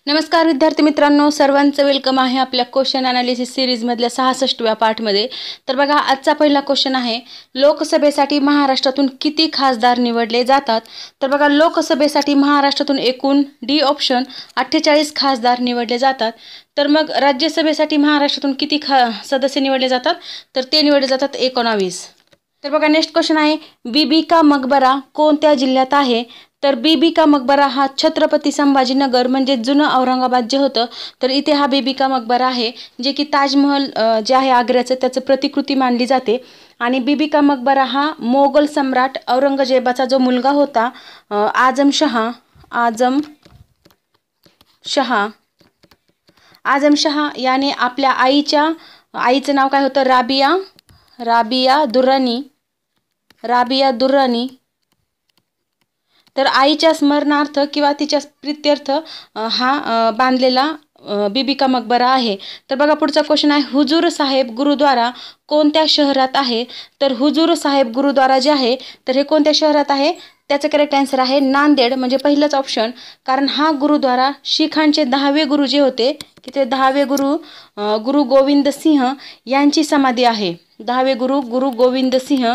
नमस्कार विद्यार्थी मित्रांनो, सर्वांचं वेलकम आहे आपल्या क्वेश्चन अनालिसिस सीरीजमधल्या 66व्या पार्टमध्ये. तर बघा, आजचा पहिला क्वेश्चन आहे, लोकसभेसाठी महाराष्ट्रातून किती खासदार निवडले जातात? तर बघा, लोकसभेसाठी महाराष्ट्रातून एकूण डी ऑप्शन 48 खासदार निवडले जातात. तर मग राज्यसभेसाठी महाराष्ट्रातून किती सदस्य निवडले जातात? तर ते निवडले जातात 19. तर बघा, नेक्स्ट क्वेश्चन आहे, बीबी का मकबरा कोणत्या जिल्ह्यात आहे? तर बीबी का मकबरा हा छत्रपती संभाजीनगर म्हणजे जुनं औरंगाबाद जे होतं, तर इथे हा बीबी का मकबरा आहे, जे की ताजमहल जे आहे आग्र्याचं त्याचं प्रतिकृती मानली जाते. आणि बीबी का मकबरा हा मोगल सम्राट औरंगजेबाचा जो मुलगा होता, आझमशहा याने आपल्या आईचं नाव काय होतं? राबिया दुर्रानी. तर आईच्या स्मरणार्थ किंवा तिच्या प्रित्यर्थ हा बांधलेला बीबी का मकबरा आहे. तर बघा, पुढचा क्वेश्चन आहे, हुजूर साहेब गुरुद्वारा कोणत्या शहरात आहे? तर हुजूर साहेब गुरुद्वारा जे आहे, तर हे कोणत्या शहरात आहे? त्याचं करेक्ट आन्सर आहे नांदेड, म्हणजे पहिलंच ऑप्शन. कारण हा गुरुद्वारा शीखांचे 10वे गुरु जे होते, की ते 10वे गुरु गोविंद सिंह यांची समाधी आहे. 10वे गुरु गोविंद सिंह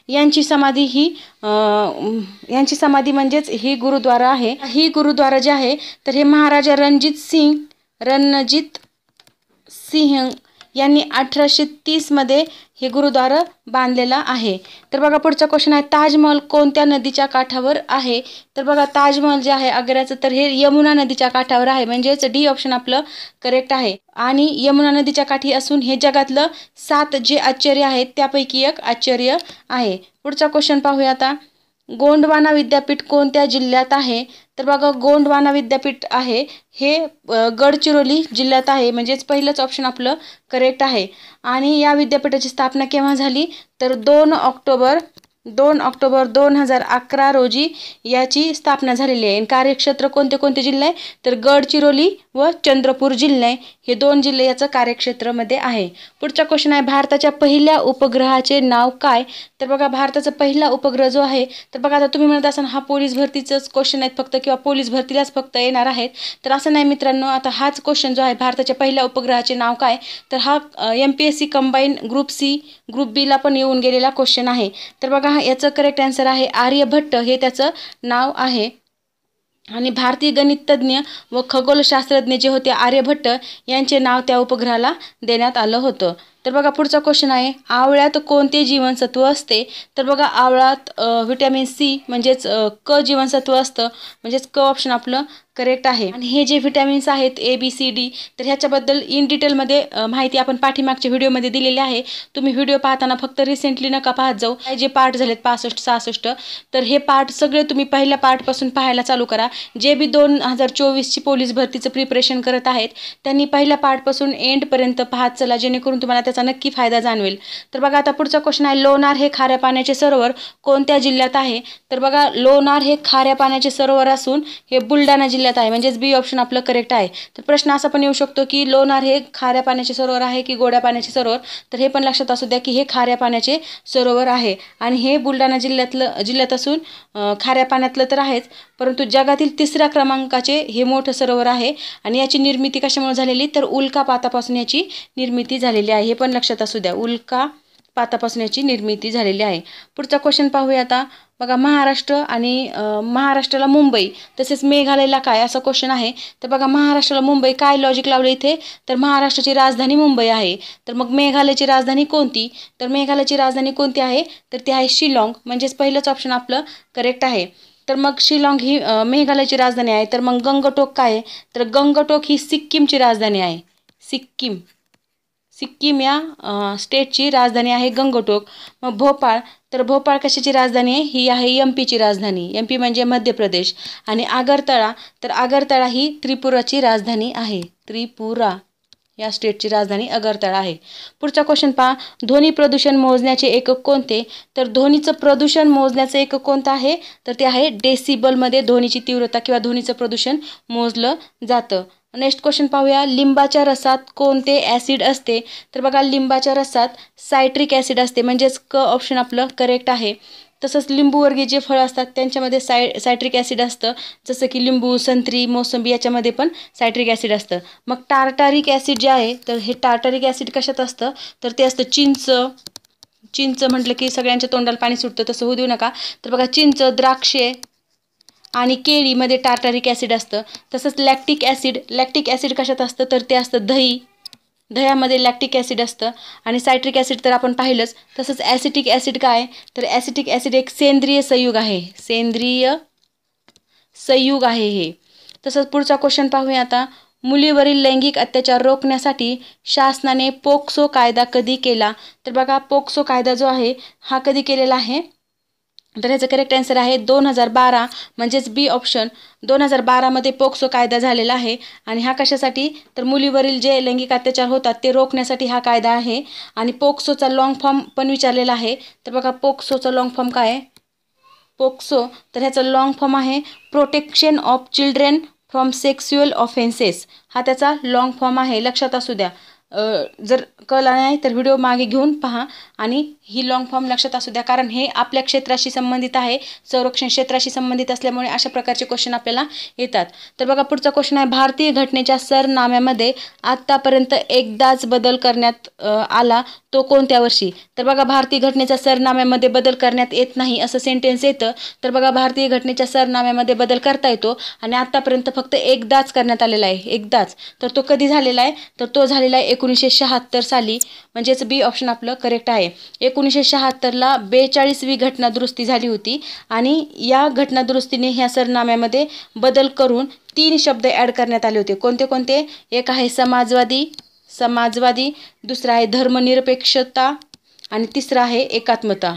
यांची समाधी म्हणजेच ही गुरुद्वारा आहे. ही गुरुद्वारा जे आहे, तर हे महाराजा रणजीत सिंह यांनी 1830 मध्ये हे गुरुद्वारा बांधलेला आहे. तर बघा, पुढचा क्वेश्चन आहे, ताजमहल कोणत्या नदीच्या काठावर आहे? तर बघा, ताजमहल जे आहे आग्र्याचं, तर हे यमुना नदीच्या काठावर आहे, म्हणजेच डी ऑप्शन आपलं करेक्ट आहे. आणि यमुना नदीच्या काठी असून हे जगातलं 7 जे आश्चर्य आहेत त्यापैकी एक आश्चर्य आहे. पुढचा क्वेश्चन पाहूया आता, गोंडवाना विद्यापीठ कोणत्या जिल्ह्यात आहे? तर बघा, गोंडवाना विद्यापीठ आहे हे गडचिरोली जिल्ह्यात आहे, म्हणजेच पहिलंच ऑप्शन आपलं करेक्ट आहे. आणि या विद्यापीठाची स्थापना केव्हा झाली? तर 2 ऑक्टोबर 2011 रोजी याची स्थापना झालेली आहे. कार्यक्षेत्र कोणते कोणते जिल्हे आहे? तर गडचिरोली व चंद्रपूर जिल्हे, हे 2 जिल्हे याचं कार्यक्षेत्रामध्ये आहे. पुढचा क्वेश्चन आहे, भारताच्या पहिल्या उपग्रहाचे नाव काय? तर बघा, भारताचा पहिला उपग्रह जो आहे, तर बघा, आता तुम्ही म्हणत असाल हा पोलीस भरतीचंच क्वेश्चन आहेत फक्त, किंवा पोलीस भरतीलाच फक्त येणार आहेत. तर असं नाही मित्रांनो, आता हाच क्वेश्चन जो आहे, भारताच्या पहिल्या उपग्रहाचे नाव काय, तर हा MPSC कंबाईन ग्रुप बीला पण येऊन गेलेला क्वेश्चन आहे. तर बघा, याचं करेक्ट आन्सर आहे आर्यभट्ट, हे त्याचं नाव आहे. आणि भारतीय गणितज्ञ व खगोलशास्त्रज्ञ जे होते आर्यभट्ट यांचे नाव त्या उपग्रहाला देण्यात आलं होतं. तर बघा, पुढचा क्वेश्चन आहे, आवळ्यात कोणते जीवनसत्व असते? तर बघा, आवळ्यात व्हिटॅमिन C म्हणजेच क जीवनसत्व असतं, म्हणजेच क ऑप्शन आपलं करेक्ट आहे. आणि हे जे व्हिटॅमिन्स आहेत ABCD, तर ह्याच्याबद्दल इन डिटेलमध्ये माहिती आपण पाठीमागच्या व्हिडिओमध्ये दिलेली आहे. तुम्ही व्हिडिओ पाहताना फक्त रिसेंटली नका पाहत जाऊ. जे पार्ट झालेत 65-66, तर हे पार्ट सगळे तुम्ही पहिल्या पार्टपासून पाहायला चालू करा. जे बी 2024ची पोलीस भरतीचं प्रिपरेशन करत आहेत त्यांनी पहिल्या पार्टपासून एंडपर्यंत पाहत चला, जेणेकरून तुम्हाला त्याचा नक्की फायदा जाणवेल. तर बघा, आता पुढचा क्वेश्चन आहे, लोणार हे खाऱ्या पाण्याचे सरोवर कोणत्या जिल्ह्यात आहे? तर बघा, लोणार हे खाऱ्या पाण्याचे सरोवर असून हे बुलढाणा जिल्ह्यात आहे, म्हणजेच बी ऑप्शन आपलं करेक्ट आहे. तर प्रश्न असा पण येऊ शकतो की लोणार हे खाऱ्या पाण्याचे सरोवर आहे की गोड्या पाण्याचे सरोवर? तर हे पण लक्षात असू द्या की हे खाऱ्या पाण्याचे सरोवर आहे. आणि हे बुलढाणा जिल्ह्यात असून खाऱ्या पाण्यातलं तर आहेच, परंतु जगातील 3ऱ्या क्रमांकाचे हे मोठं सरोवर आहे. आणि याची निर्मिती कशामुळे झालेली? तर उल्कापातापासून याची निर्मिती झालेली आहे, हे पण लक्षात असू द्या, उल्कापातापासून याची निर्मिती झालेली आहे. पुढचा क्वेश्चन पाहूया आता. बघा, महाराष्ट्र आणि महाराष्ट्राला मुंबई तसेच मेघालयला काय, असा क्वेश्चन आहे. तर बघा, महाराष्ट्राला मुंबई काय लॉजिक लावलं इथे? तर महाराष्ट्राची राजधानी मुंबई आहे. तर मग मेघालयची राजधानी कोणती? तर मेघालयची राजधानी कोणती आहे? तर ती आहे शिलाँग, म्हणजेच पहिलंच ऑप्शन आपलं करेक्ट आहे. तर मग शिलाँग ही मेघालयची राजधानी आहे. तर मग गंगटोक काय आहे? तर गंगटोक ही सिक्कीमची राजधानी आहे. सिक्कीम या स्टेटची राजधानी आहे गंगटोक. मग भोपाळ, तर भोपाळ कशाची राजधानी आहे? ही आहे MP ची राजधानी. MP म्हणजे मध्य प्रदेश. आणि आगरतळा, तर आगरतळा ही त्रिपुराची राजधानी आहे. त्रिपुरा या स्टेटची राजधानी आगरतळा आहे. पुढचा क्वेश्चन पहा, ध्वनी प्रदूषण मोजण्याचे एकक कोणते? तर ध्वनीचं प्रदूषण मोजण्याचं एकक कोणतं आहे? तर ते आहे डेसिबलमध्ये ध्वनीची तीव्रता किंवा ध्वनीचं प्रदूषण मोजलं जातं. नेक्स्ट क्वेश्चन पाहूया, लिंबाच्या रसात कोणते ॲसिड असते? तर बघा, लिंबाच्या रसात सायट्रिक ॲसिड असते, म्हणजेच क ऑप्शन आपलं करेक्ट आहे. तसंच लिंबूवर्गीय जे फळं असतात त्यांच्यामध्ये सायट्रिक ॲसिड असतं, जसं की लिंबू, संत्री, मोसंबी याच्यामध्ये पण सायट्रिक ॲसिड असतं. मग टार्टारिक ॲसिड जे आहे तर हे टार्टारिक ॲसिड कशात असतं तर ते असतं चिंच म्हटलं की सगळ्यांच्या तोंडाला पाणी सुटतं, तसं होऊ देऊ नका. तर बघा चिंच, द्राक्षे आणि केळीमध्ये टार्टारिक ॲसिड असतं. तसंच लॅक्टिक ॲसिड कशात असतं तर ते असतं दह्यामध्ये लॅक्टिक ॲसिड असतं. आणि सायट्रिक ॲसिड तर आपण पाहिलंच. तसंच ॲसिटिक ॲसिड काय तर ॲसिटिक ॲसिड एक सेंद्रिय संयुग आहे हे. तसंच पुढचा क्वेश्चन पाहूया आता. मुलीवरील लैंगिक अत्याचार रोखण्यासाठी शासनाने पोक्सो कायदा कधी केला तर बघा पोक्सो कायदा जो आहे हा कधी केलेला आहे तर ह्याचं करेक्ट आन्सर आहे 2012, म्हणजेच बी ऑप्शन. 2012मध्ये पोक्सो कायदा झालेला आहे. आणि हा कशासाठी तर मुलीवरील जे लैंगिक अत्याचार होतात ते रोखण्यासाठी हा कायदा आहे. आणि पोक्सोचा लॉंग फॉर्म पण विचारलेला आहे. तर बघा पोक्सोचा लॉंग फॉर्म काय आहे पोक्सो तर ह्याचं लॉंग फॉर्म आहे protection of children from sexual offences. हा त्याचा लॉंग फॉर्म आहे, लक्षात असू द्या. जर कळला नाही तर व्हिडिओ मागे घेऊन पहा आणि ही लॉंग फॉर्म लक्षात असू द्या, कारण हे आपल्या क्षेत्राशी संबंधित आहे, संरक्षण क्षेत्राशी संबंधित असल्यामुळे अशा प्रकारचे क्वेश्चन आपल्याला येतात. तर बघा पुढचा क्वेश्चन आहे. भारतीय घटनेच्या सरनाम्यामध्ये आत्तापर्यंत एकदाच बदल करण्यात आला तो कोणत्या वर्षी तर बघा भारतीय घटनेच्या सरनाम्यामध्ये बदल करण्यात येत नाही असं सेंटेन्स येतं. तर बघा भारतीय घटनेच्या सरनाम्यामध्ये बदल करता येतो आणि आत्तापर्यंत फक्त एकदाच करण्यात आलेला आहे, एकदाच. तर तो कधी झालेला आहे तर तो झालेला आहे 1976 साली, म्हणजेच बी ऑप्शन आपलं करेक्ट आहे. 1976ला 42वी घटना दुरुस्ती झाली होती आणि या घटना दुरुस्तीने ह्या सरनाम्यामध्ये बदल करून 3 शब्द ॲड करण्यात आले होते. कोणते कोणते एक आहे समाजवादी, दुसरा आहे धर्मनिरपेक्षता आणि तिसरा आहे एकात्मता.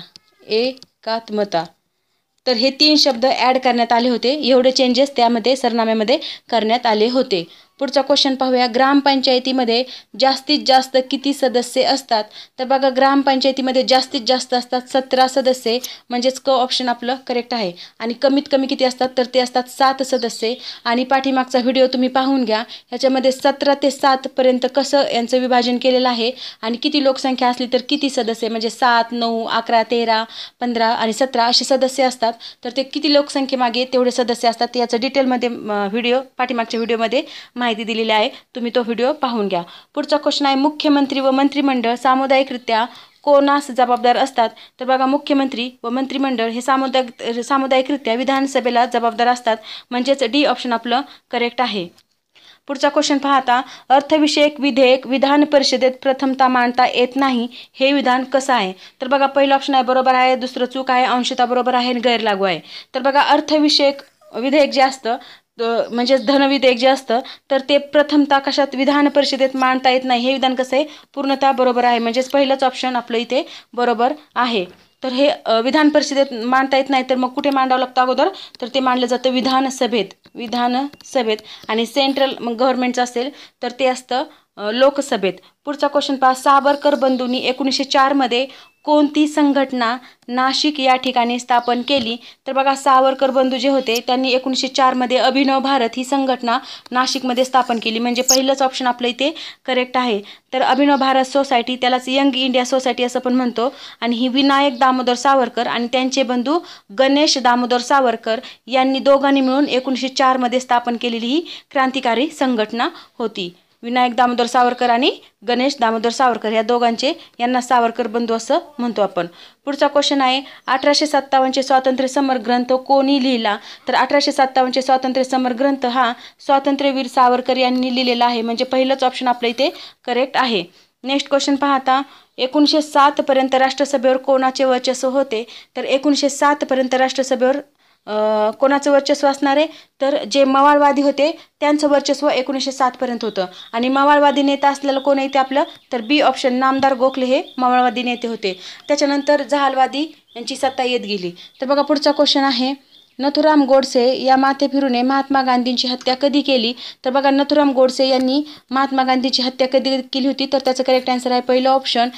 तर हे 3 शब्द ॲड करण्यात आले होते. एवढे चेंजेस त्यामध्ये सरनाम्यामध्ये करण्यात आले होते. पुढचा क्वेश्चन पाहूया. ग्रामपंचायतीमध्ये जास्तीत जास्त किती सदस्य असतात तर बघा ग्रामपंचायतीमध्ये जास्तीत जास्त असतात 17 सदस्य, म्हणजेच क ऑप्शन आपलं करेक्ट आहे. आणि कमीत कमी किती असतात तर ते असतात 7 सदस्य. आणि पाठीमागचा व्हिडिओ तुम्ही पाहून घ्या, ह्याच्यामध्ये 17 ते 7 पर्यंत कसं यांचं विभाजन केलेलं आहे आणि किती लोकसंख्या असली तर किती सदस्य, म्हणजे 7, 9, 11, 13, 15 आणि 17 असे सदस्य असतात. तर ते किती लोकसंख्येमागे तेवढे सदस्य असतात याचं डिटेलमध्ये पाठीमागच्या व्हिडिओमध्ये माहिती दिलेली आहे, तुम्ही तो व्हिडिओ पाहून घ्या. पुढचा क्वेश्चन आहे. मुख्यमंत्री व मंत्रिमंडळ सामुदायिकरित्या कोणास जबाबदार असतात तर बघा मुख्यमंत्री व मंत्रिमंडळ हे सामुदायिकरित्या विधानसभेला जबाबदार असतात, म्हणजेच डी ऑप्शन आपलं करेक्ट आहे. पुढचा क्वेश्चन पाहता. अर्थविषयक विधेयक विधान परिषदेत प्रथमतः मांडता येत नाही हे विधान कसं आहे तर बघा पहिलं ऑप्शन आहे बरोबर आहे, दुसरं चूक आहे, अंशतः बरोबर आहे आणि गैरलागू आहे. तर बघा अर्थविषयक विधेयक जे असतं म्हणजेच धनविधेयक जे असतं तर ते प्रथमतः कशात विधान परिषदेत मांडता येत नाही हे विधान कसं आहे पूर्णतः बरोबर आहे, म्हणजेच पहिलंच ऑप्शन आपलं इथे बरोबर आहे. तर हे विधान परिषदेत मांडता येत नाही तर मग कुठे मांडावं लागतं अगोदर तर ते मांडलं जातं विधानसभेत. आणि सेंट्रल गव्हर्नमेंटचं असेल तर ते असतं लोकसभेत. पुढचा क्वेश्चन पहा. सावरकर बंधूंनी 1904मध्ये कोणती संघटना नाशिक या ठिकाणी स्थापन केली तर बघा सावरकर बंधू जे होते त्यांनी 1904मध्ये अभिनव भारत ही संघटना नाशिकमध्ये स्थापन केली, म्हणजे पहिलंच ऑप्शन आपलं इथे करेक्ट आहे. तर अभिनव भारत सोसायटी, त्यालाच यंग इंडिया सोसायटी असं पण म्हणतो. आणि ही विनायक दामोदर सावरकर आणि त्यांचे बंधू गणेश दामोदर सावरकर यांनी दोघांनी मिळून 1904मध्ये स्थापन केलेली ही क्रांतिकारी संघटना होती. विनायक दामोदर सावरकर आणि गणेश दामोदर सावरकर या दोघांचे यांना सावरकर बंधू असं म्हणतो आपण. पुढचा क्वेश्चन आहे. 1857चे स्वातंत्र्य समर ग्रंथ कोणी लिहिला तर 1857चे स्वातंत्र्य समर ग्रंथ हा स्वातंत्र्यवीर सावरकर यांनी लिहिलेला आहे, म्हणजे पहिलंच ऑप्शन आपलं इथे करेक्ट आहे. नेक्स्ट क्वेश्चन पाहता. 1907 पर्यंत राष्ट्रसभेवर कोणाचे वर्चस्व होते तर 1907 पर्यंत राष्ट्रसभेवर कोणाचं वर्चस्व असणार आहे तर जे मवाळवादी होते त्यांचं वर्चस्व 1907 पर्यंत होतं. आणि मवाळवादी नेता असलेलं कोण येते आपलं तर बी ऑप्शन नामदार गोखले हे मवाळवादी नेते होते. त्याच्यानंतर जहालवादी यांची सत्ता येत गेली. तर बघा पुढचा क्वेश्चन आहे. नथुराम गोडसे या माथेफिरूने महात्मा गांधींची हत्या कधी केली तर बघा नथुराम गोडसे यांनी महात्मा गांधींची हत्या कधी केली होती तर त्याचं करेक्ट आन्सर आहे पहिलं ऑप्शन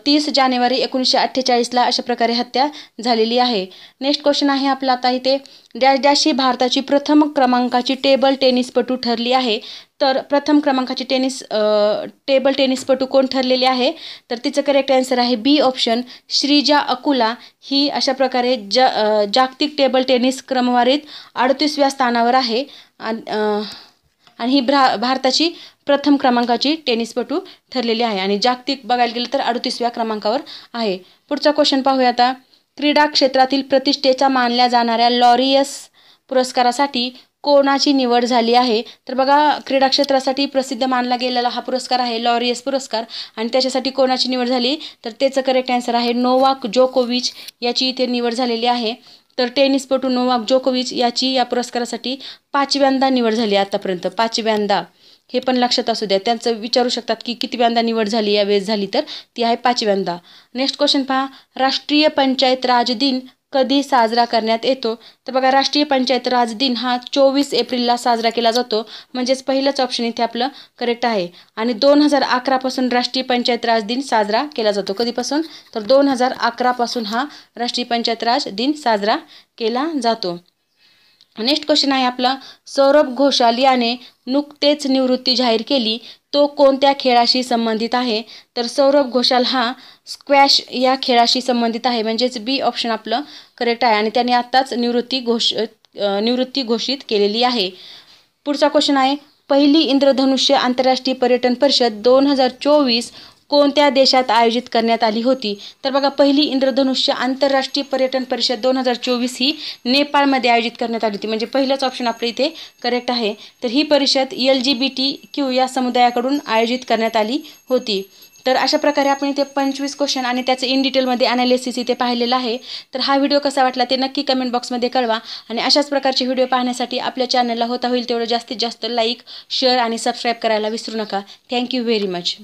30 जानेवारी 1948ला अशा प्रकारे हत्या झालेली आहे. नेक्स्ट क्वेश्चन आहे आपला आता इथे. डॅश डॅश ही भारताची प्रथम क्रमांकाची टेबल टेनिसपटू ठरली आहे तर प्रथम क्रमांकाची टेबल टेनिसपटू कोण ठरलेली आहे, तर तिचं करेक्ट आन्सर आहे बी ऑप्शन, श्रीजा अकुला. ही अशा प्रकारे जागतिक टेबल टेनिस क्रमवारीत 38व्या स्थानावर आहे. आणि ही भारताची प्रथम क्रमांकाची टेनिसपटू ठरलेली आहे आणि जागतिक बघायला गेलं तर 38व्या क्रमांकावर आहे. पुढचा क्वेश्चन पाहूया आता. क्रीडा क्षेत्रातील प्रतिष्ठेचा मानल्या जाणाऱ्या लॉरियस पुरस्कारासाठी कोणाची निवड झाली आहे, तर बघा क्रीडा क्षेत्रासाठी प्रसिद्ध मानला गेलेला हा पुरस्कार आहे लॉरियस पुरस्कार. आणि त्याच्यासाठी कोणाची निवड झाली, तर त्याचं करेक्ट आन्सर आहे नोवाक जोकोविच याची इथे निवड झालेली आहे. तर टेनिसपटू नोवाक जोकोविच याची या पुरस्कारासाठी 5व्यांदा निवड झाली आतापर्यंत, 5व्यांदा. हे पण लक्षात असू द्या, त्यांचं विचारू शकतात की किती व्यांदा निवड झाली यावेळेस झाली, तर ती आहे 5व्यांदा. नेक्स्ट क्वेश्चन पहा. राष्ट्रीय पंचायत राज दिन कधी साजरा करण्यात येतो, तर बघा राष्ट्रीय पंचायत राज दिन हा 24 एप्रिलला साजरा केला जातो. म्हणजेच पहिलंच ऑप्शन इथे आपलं करेक्ट आहे. आणि 2011 पासून राष्ट्रीय पंचायत राज दिन साजरा केला जातो. कधीपासून, तर 2011 पासून हा राष्ट्रीय पंचायत राज दिन साजरा केला जातो. नेक्स्ट क्वेश्चन आहे आपला. सौरभ घोषाल याने नुकतेच निवृत्ती जाहीर केली, तो कोणत्या खेळाशी संबंधित आहे, तर सौरभ घोषाल हा स्क्वॅश या खेळाशी संबंधित आहे. म्हणजेच बी ऑप्शन आपलं करेक्ट आहे आणि त्याने आत्ताच निवृत्ती घोषित केलेली आहे. पुढचा क्वेश्चन आहे. पहिली इंद्रधनुष्य आंतरराष्ट्रीय पर्यटन परिषद 2024 कोणत्या देशात आयोजित करण्यात आली होती, तर बघा पहिली इंद्रधनुष्य आंतरराष्ट्रीय पर्यटन परिषद 2024 ही नेपाळमध्ये आयोजित करण्यात आली होती. म्हणजे पहिलंच ऑप्शन आपल्या इथे करेक्ट आहे. तर ही परिषद LGBTQ या समुदायाकडून आयोजित करण्यात आली होती. तर अशा प्रकारे आपण इथे 25 क्वेश्चन आणि त्याचं इन डिटेलमध्ये ॲनालिसिस इथे पाहिलेलं आहे. तर हा व्हिडिओ कसा वाटला ते नक्की कमेंट बॉक्समध्ये कळवा. आणि अशाच प्रकारचे व्हिडिओ पाहण्यासाठी आपल्या चॅनलला होता होईल तेवढं जास्तीत जास्त लाईक, शेअर आणि सबस्क्राईब करायला विसरू नका. Thank you very much.